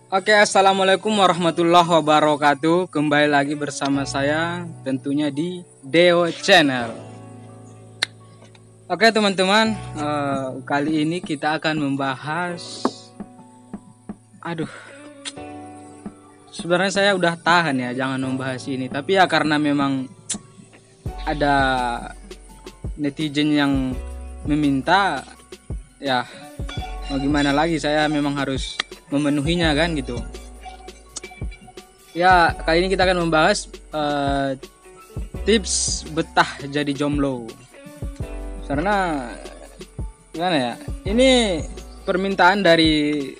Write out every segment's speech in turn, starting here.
Oke, assalamualaikum warahmatullahi wabarakatuh. Kembali lagi bersama saya, tentunya di Deo Channel. Oke teman-teman, kali ini kita akan membahas. Sebenarnya saya udah tahan ya, jangan membahas ini. Tapi ya karena memang ada netizen yang meminta, ya mau gimana lagi, saya memang harus memenuhinya kan gitu. Ya, kali ini kita akan membahas tips betah jadi jomblo. Karena gimana ya? Ini permintaan dari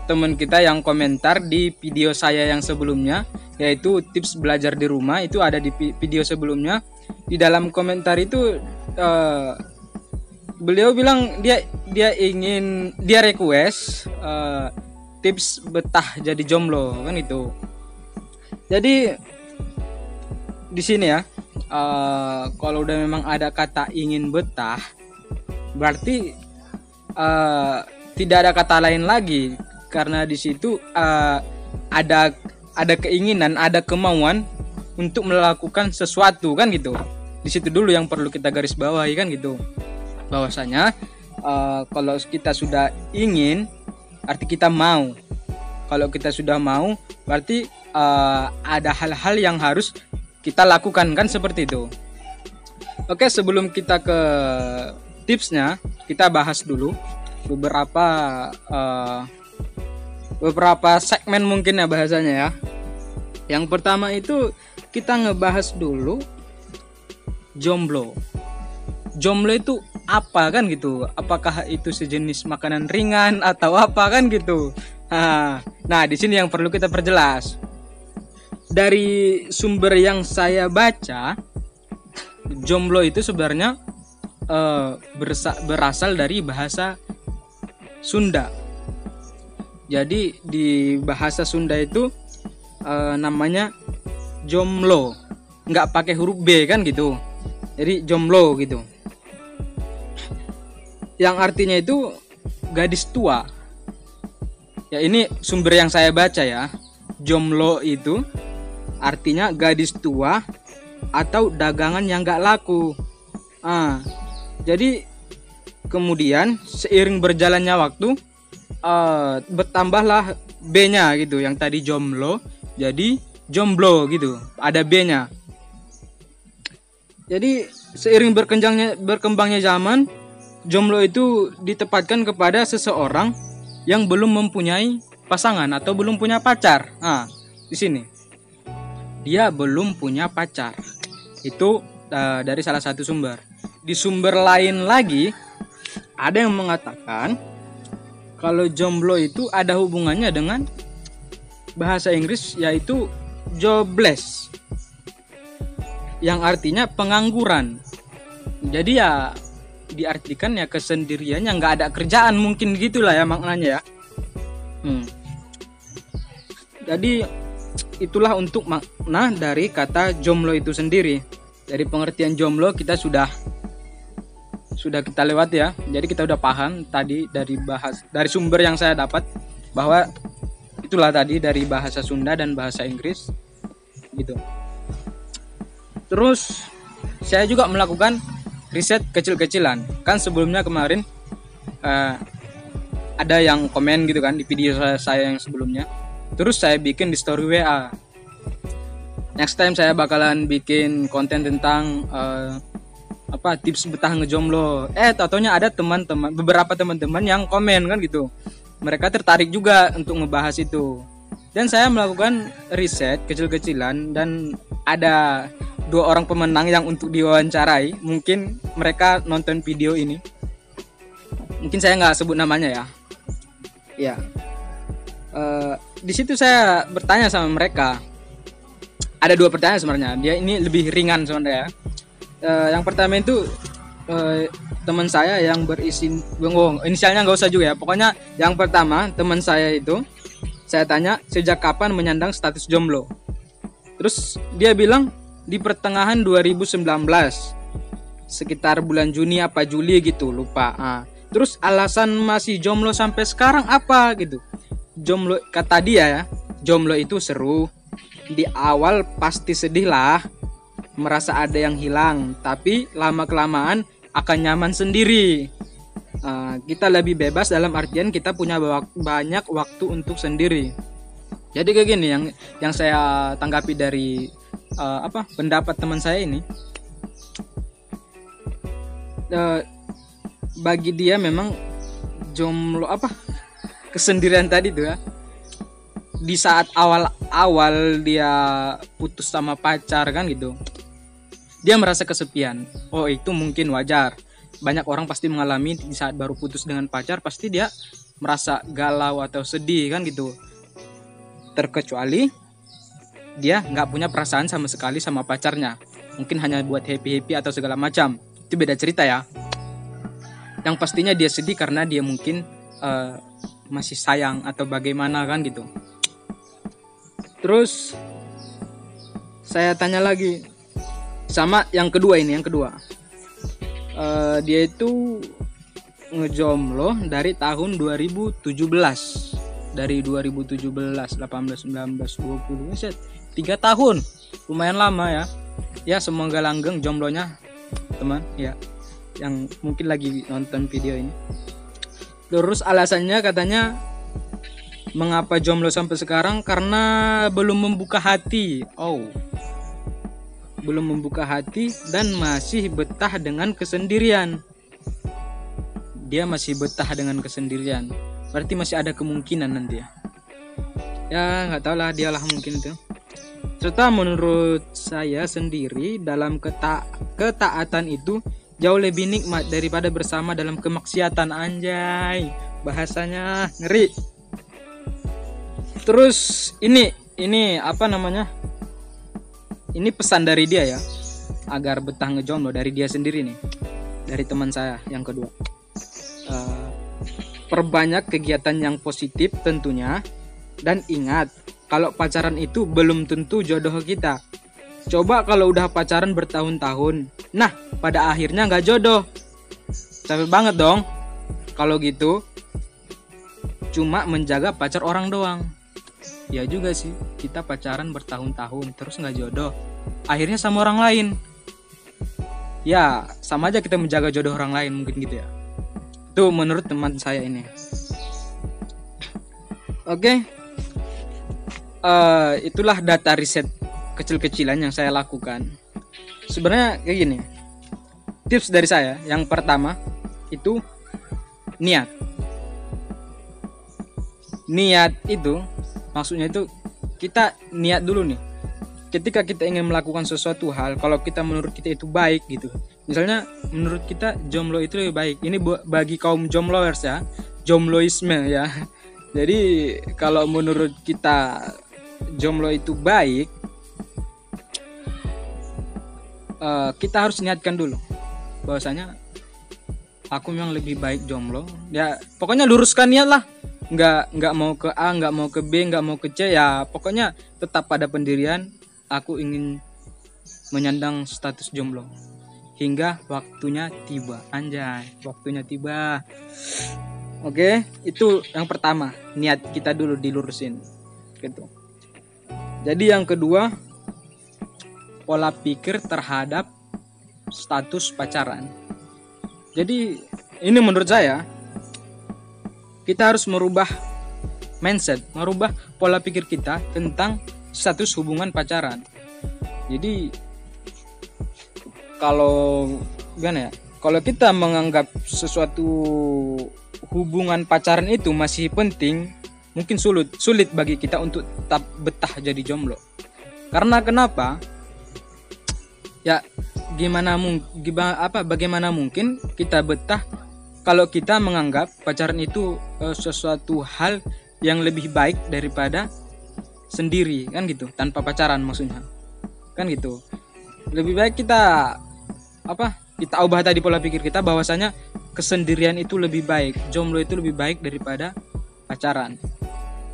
teman kita yang komentar di video saya yang sebelumnya, yaitu tips belajar di rumah. Itu ada di video sebelumnya. Di dalam komentar itu beliau bilang dia request tips betah jadi jomblo kan itu. Jadi di sini ya, kalau udah memang ada kata ingin betah, berarti tidak ada kata lain lagi, karena di situ ada keinginan, ada kemauan untuk melakukan sesuatu kan gitu. Di situ dulu yang perlu kita garis bawahi kan gitu. Bahwasanya kalau kita sudah ingin, arti kita mau. Kalau kita sudah mau, berarti ada hal-hal yang harus kita lakukan kan, seperti itu. Oke, sebelum kita ke tipsnya, kita bahas dulu beberapa segmen mungkin ya bahasanya ya. Yang pertama itu kita ngebahas dulu jomblo. Jomblo itu apa kan gitu? Apakah itu sejenis makanan ringan atau apa kan gitu? Nah, di sini yang perlu kita perjelas. Dari sumber yang saya baca, jomblo itu sebenarnya berasal dari bahasa Sunda. Jadi di bahasa Sunda itu namanya jomblo, nggak pakai huruf B kan gitu. Jadi jomblo gitu. Yang artinya itu gadis tua. Ya, ini sumber yang saya baca ya. Jomblo itu artinya gadis tua atau dagangan yang gak laku. Jadi kemudian seiring berjalannya waktu bertambahlah B-nya gitu. Yang tadi jomblo jadi jomblo gitu. Ada B-nya. Jadi seiring berkembangnya zaman, jomblo itu ditempatkan kepada seseorang yang belum mempunyai pasangan atau belum punya pacar. Di sini dia belum punya pacar. Itu dari salah satu sumber. Di sumber lain lagi ada yang mengatakan kalau jomblo itu ada hubungannya dengan bahasa Inggris, yaitu jobless, yang artinya pengangguran. Jadi ya diartikan ya kesendiriannya, nggak ada kerjaan, mungkin gitulah ya maknanya ya. Jadi itulah untuk makna dari kata jomblo itu sendiri. Dari pengertian jomblo kita sudah kita lewat ya. Jadi kita udah paham tadi dari sumber yang saya dapat, bahwa itulah tadi dari bahasa Sunda dan bahasa Inggris gitu. Terus saya juga melakukan riset kecil-kecilan. Kan sebelumnya kemarin ada yang komen gitu kan di video saya yang sebelumnya. Terus saya bikin di story WA. Next time saya bakalan bikin konten tentang tips betah ngejomblo. Taunya ada beberapa teman-teman yang komen kan gitu. Mereka tertarik juga untuk ngebahas itu. Dan saya melakukan riset kecil-kecilan dan ada 2 orang pemenang yang untuk diwawancarai. Mungkin mereka nonton video ini. Mungkin saya nggak sebut namanya ya. Ya. Di situ saya bertanya sama mereka. Ada 2 pertanyaan sebenarnya. Dia ini lebih ringan sebenarnya. Yang pertama itu teman saya yang inisialnya nggak usah juga ya. Pokoknya yang pertama, teman saya itu saya tanya sejak kapan menyandang status jomblo. Terus dia bilang di pertengahan 2019, sekitar bulan Juni apa Juli gitu, lupa. Terus alasan masih jomblo sampai sekarang apa gitu? jomblo, kata dia ya, jomblo itu seru. Di awal pasti sedih lah, merasa ada yang hilang, tapi lama kelamaan akan nyaman sendiri. Kita lebih bebas dalam artian kita punya banyak waktu untuk sendiri. Jadi kayak gini yang saya tanggapi dari pendapat teman saya ini. Bagi dia memang jomblo kesendirian tadi tuh ya, di saat awal dia putus sama pacar kan gitu, dia merasa kesepian. Oh, itu mungkin wajar, banyak orang pasti mengalami di saat baru putus dengan pacar, pasti dia merasa galau atau sedih kan gitu. Terkecuali dia nggak punya perasaan sama sekali sama pacarnya, mungkin hanya buat happy atau segala macam, itu beda cerita ya. Yang pastinya dia sedih karena dia mungkin masih sayang atau bagaimana kan gitu. Terus saya tanya lagi sama yang kedua ini, dia itu ngejomblo dari tahun 2017, dari 2017, 18, 19, 20, 3 tahun, lumayan lama ya. Ya semoga langgeng jomblonya teman ya, yang mungkin lagi nonton video ini. Terus alasannya katanya mengapa jomblo sampai sekarang, karena belum membuka hati. Belum membuka hati dan masih betah dengan kesendirian. Dia masih betah dengan kesendirian, berarti masih ada kemungkinan nanti ya nggak tahu lah, dialah mungkin itu. Serta menurut saya sendiri, dalam ketaatan itu jauh lebih nikmat daripada bersama dalam kemaksiatan. Anjay, bahasanya ngeri. Terus ini ini pesan dari dia ya, agar betah ngejomblo, dari dia sendiri nih, dari teman saya yang kedua. Perbanyak kegiatan yang positif tentunya, dan ingat kalau pacaran itu belum tentu jodoh kita. Coba kalau udah pacaran bertahun-tahun, nah pada akhirnya nggak jodoh, capek banget dong. Kalau gitu cuma menjaga pacar orang doang. Ya juga sih, kita pacaran bertahun-tahun terus nggak jodoh, akhirnya sama orang lain. Ya sama aja kita menjaga jodoh orang lain, mungkin gitu ya. Itu menurut teman saya ini. Oke. Itulah data riset kecil-kecilan yang saya lakukan. Sebenarnya kayak gini, tips dari saya yang pertama itu niat itu maksudnya itu kita niat dulu nih. Ketika kita ingin melakukan sesuatu hal, kalau kita menurut kita itu baik gitu, misalnya menurut kita jomblo itu lebih baik, ini bagi kaum jombloers ya, jombloisme ya. Jadi kalau menurut kita jomblo itu baik, kita harus niatkan dulu bahwasanya aku memang lebih baik jomblo ya. Pokoknya luruskan niat lah, nggak mau ke A, nggak mau ke B, nggak mau ke C ya, pokoknya tetap pada pendirian aku ingin menyandang status jomblo hingga waktunya tiba. Anjay, waktunya tiba. Oke, itu yang pertama, niat kita dulu dilurusin gitu. Jadi yang kedua, pola pikir terhadap status pacaran. Jadi ini menurut saya, kita harus merubah mindset, merubah pola pikir kita tentang status hubungan pacaran. Jadi kalau gimana ya, kalau kita menganggap sesuatu hubungan pacaran itu masih penting, mungkin sulit bagi kita untuk tetap betah jadi jomblo. Karena kenapa? Ya bagaimana mungkin kita betah kalau kita menganggap pacaran itu sesuatu hal yang lebih baik daripada sendiri kan gitu, tanpa pacaran maksudnya. Kan gitu. Lebih baik kita kita ubah tadi pola pikir kita bahwasanya kesendirian itu lebih baik, jomblo itu lebih baik daripada pacaran.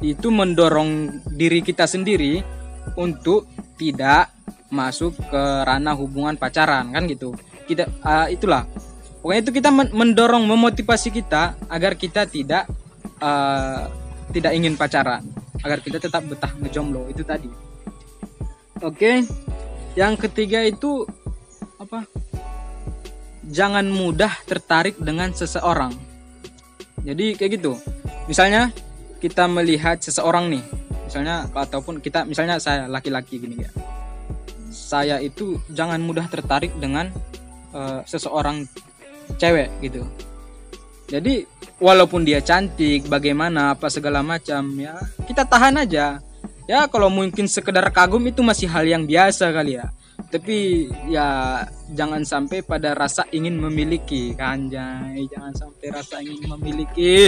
Itu mendorong diri kita sendiri untuk tidak masuk ke ranah hubungan pacaran kan gitu. Kita itulah. Pokoknya itu kita mendorong, memotivasi kita agar kita tidak tidak ingin pacaran, agar kita tetap betah ngejomblo itu tadi. Oke. Yang ketiga itu apa? Jangan mudah tertarik dengan seseorang. Jadi kayak gitu. Misalnya kita melihat seseorang nih, misalnya ataupun kita, misalnya saya laki-laki gini ya. Saya itu jangan mudah tertarik dengan seseorang cewek gitu. Jadi walaupun dia cantik, bagaimana apa segala macam ya, kita tahan aja. Ya kalau mungkin sekedar kagum itu masih hal yang biasa kali ya. Tapi ya jangan sampai pada rasa ingin memiliki, kanjay, jangan sampai rasa ingin memiliki.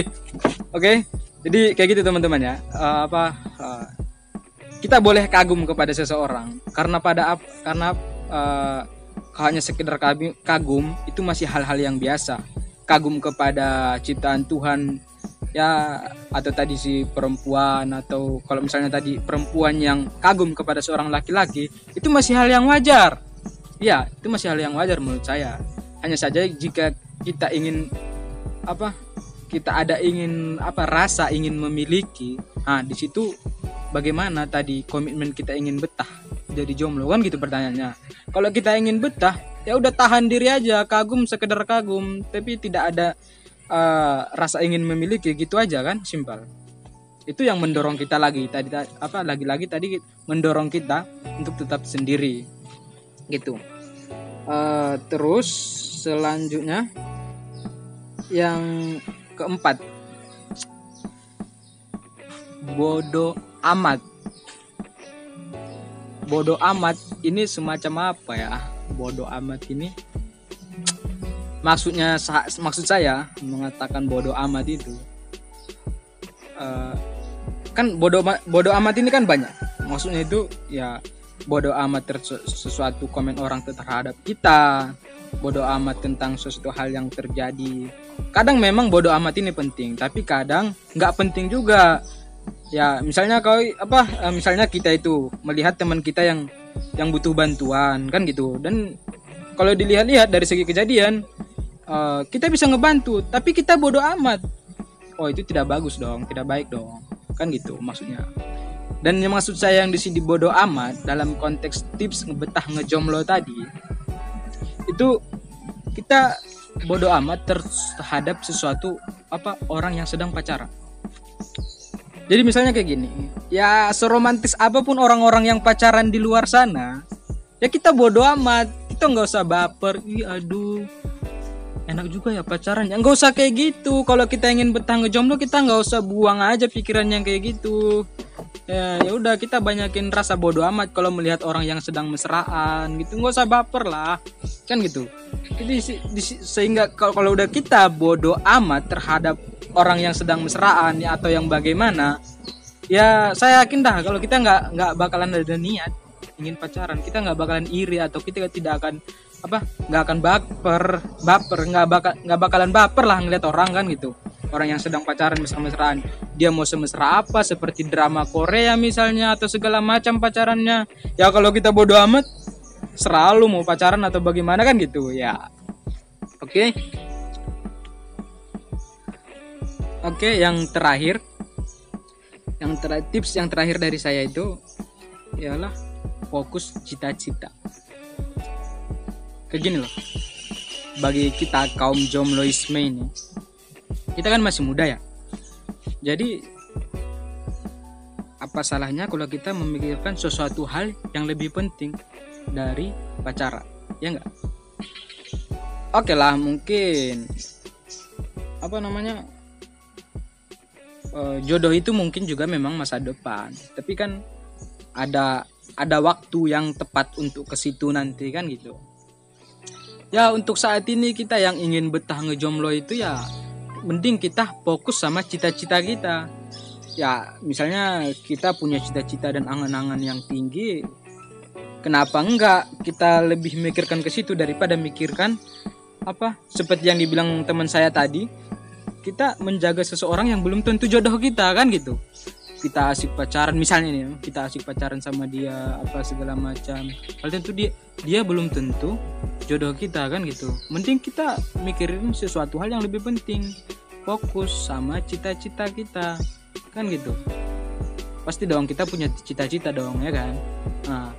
Oke? Jadi kayak gitu teman-teman ya. Kita boleh kagum kepada seseorang karena hanya sekedar kagum itu masih hal-hal yang biasa. Kagum kepada ciptaan Tuhan ya, atau tadi si perempuan, atau kalau misalnya tadi perempuan yang kagum kepada seorang laki-laki, itu masih hal yang wajar. Ya, itu masih hal yang wajar menurut saya. Hanya saja jika kita ingin rasa ingin memiliki, di situ bagaimana tadi komitmen kita ingin betah jadi jomblo, kan gitu pertanyaannya. Kalau kita ingin betah, ya udah tahan diri aja, kagum sekedar kagum, tapi tidak ada rasa ingin memiliki, gitu aja kan, simpel. Itu yang mendorong kita lagi-lagi tadi mendorong kita untuk tetap sendiri gitu. Terus selanjutnya yang keempat, bodoh amat. Bodoh amat ini semacam apa ya? Bodoh amat ini maksud saya mengatakan bodoh amat itu kan bodoh amat ini kan banyak. Maksudnya itu ya bodoh amat sesuatu komen orang terhadap kita, bodoh amat tentang sesuatu hal yang terjadi. Kadang memang bodoh amat ini penting, tapi kadang nggak penting juga. Ya misalnya misalnya kita itu melihat teman kita yang butuh bantuan kan gitu, dan kalau dilihat-lihat dari segi kejadian kita bisa ngebantu, tapi kita bodoh amat. Oh itu tidak bagus dong, tidak baik dong, kan gitu maksudnya. Dan yang maksud saya yang di sini bodoh amat dalam konteks tips ngebetah ngejomblo tadi, itu kita bodoh amat terhadap sesuatu orang yang sedang pacaran. Jadi misalnya kayak gini, ya seromantis apapun orang-orang yang pacaran di luar sana, ya kita bodoh amat, kita nggak usah baper. Aduh, enak juga ya pacaran, ya nggak usah kayak gitu. Kalau kita ingin betah ngejomblo, kita nggak usah buang aja pikiran yang kayak gitu. Ya udah, kita banyakin rasa bodoh amat kalau melihat orang yang sedang mesraan gitu, nggak usah baper lah, kan gitu. Jadi sehingga kalau udah kita bodoh amat terhadap orang yang sedang mesraan ya, atau yang bagaimana, ya saya yakin dah kalau kita nggak bakalan ada niat ingin pacaran, kita nggak bakalan iri, atau kita tidak akan nggak akan nggak bakalan baper lah ngeliat orang kan gitu. Orang yang sedang pacaran mesra-mesraan, dia mau semesra apa, seperti drama Korea misalnya, atau segala macam pacarannya. Ya kalau kita bodoh amat, selalu mau pacaran atau bagaimana kan gitu ya. Oke, yang terakhir, tips yang terakhir dari saya itu ialah fokus cita-cita. Kayak gini loh, bagi kita kaum jombloisme ini, kita kan masih muda ya. Jadi apa salahnya kalau kita memikirkan sesuatu hal yang lebih penting dari pacaran, ya enggak? Oke lah, mungkin jodoh itu mungkin juga memang masa depan, tapi kan ada waktu yang tepat untuk ke situ nanti kan gitu. Ya untuk saat ini kita yang ingin betah ngejomblo itu ya mending kita fokus sama cita-cita kita. Ya misalnya kita punya cita-cita dan angan-angan yang tinggi, kenapa enggak kita lebih mikirkan ke situ daripada mikirkan seperti yang dibilang teman saya tadi, kita menjaga seseorang yang belum tentu jodoh kita kan gitu. Kita asik pacaran misalnya nih, kita asik pacaran sama dia segala macam, padahal tentu dia belum tentu jodoh kita kan gitu. Mending kita mikirin sesuatu hal yang lebih penting, fokus sama cita-cita kita. kan gitu. Pasti dong kita punya cita-cita dong, ya kan. Nah,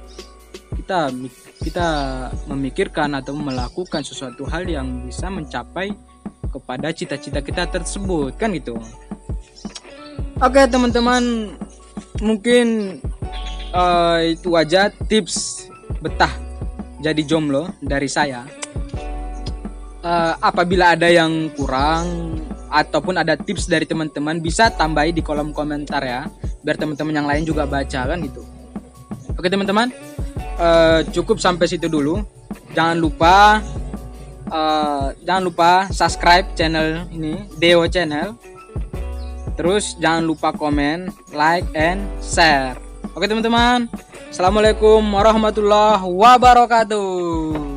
kita memikirkan atau melakukan sesuatu hal yang bisa mencapai kepada cita-cita kita tersebut, kan gitu. Oke teman-teman, mungkin itu aja tips betah jadi jomblo dari saya. Apabila ada yang kurang ataupun ada tips dari teman-teman, bisa tambahi di kolom komentar ya, biar teman-teman yang lain juga baca, kan gitu. Oke teman-teman, cukup sampai situ dulu. Jangan lupa subscribe channel ini, Deo Channel. Terus jangan lupa komen, like, and share. Oke teman-teman, assalamualaikum warahmatullahi wabarakatuh.